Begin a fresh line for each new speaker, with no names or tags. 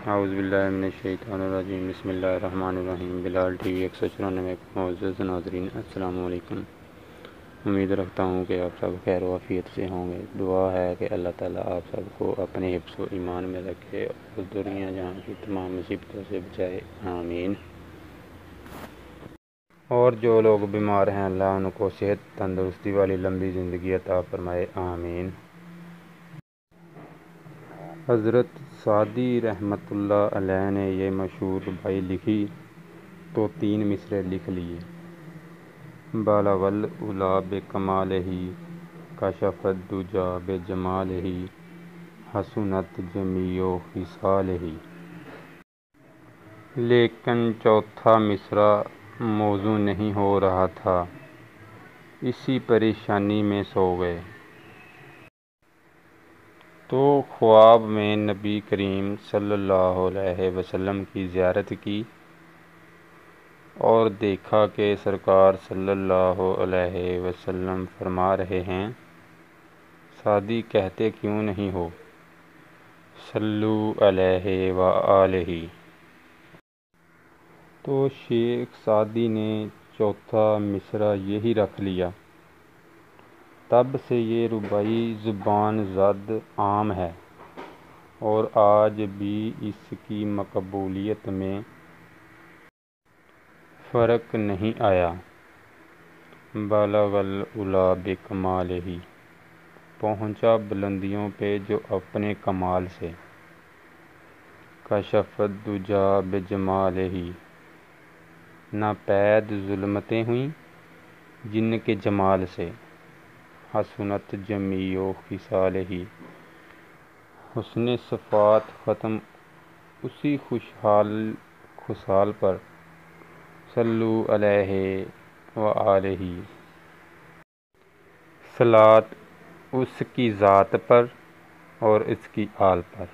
اعوذ باللہ من الشیطان الرجیم، بسم اللہ الرحمن الرحیم۔ بلال ٹی وی 194 کے معزز ناظرین، السلام علیکم۔ امید رکھتا ہوں کہ آپ سب خیر و عافیت سے ہوں گے۔ دعا ہے کہ اللہ تعالیٰ آپ سب کو اپنے حفظ و ایمان میں رکھے اور دنیا جہاں کی تمام مصیبتوں سے بچائے، آمین۔ اور جو لوگ بیمار ہیں، اللہ ان کو صحت تندرستی والی لمبی زندگی عطا فرمائے، آمین۔ حضرت سعدی رحمۃ اللہ علیہ نے یہ مشہور رباعی لکھی تو 3 مصرعے لکھ لیے۔ بالغ العلا بکمالہ، کشف الدجیٰ بجمالہ، حسنت جمیع خصالہ۔ لیکن چوتھا مصرع موزوں نہیں ہو رہا تھا، اسی پریشانی میں سو گئے تو خواب میں نبی کریم صلی اللہ علیہ وسلم کی زیارت کی اور دیکھا کہ سرکار صلی اللہ علیہ وسلم فرما رہے ہیں، سعدی کہتے کیوں نہیں ہو، صلو علیہ وآلہ۔ تو شیخ سعدی نے چوتھا مصرع یہی رکھ لیا۔ تب سے یہ رباعی زبان زد عام ہے اور آج بھی اس کی مقبولیت میں فرق نہیں آیا۔ بالغ العلا بکمالہ، پہنچا بلندیوں پہ جو اپنے کمال سے، کشف الدجیٰ بجمالہ، ناپید ظلمتیں ہوئیں جن کے جمال سے، حسنت جمیع خصالہ، حسن صفات ختم اسی خوشحال خصال پر، صلو علیہ وآلہ، صلاۃ اس کی ذات پر اور اس کی آل پر۔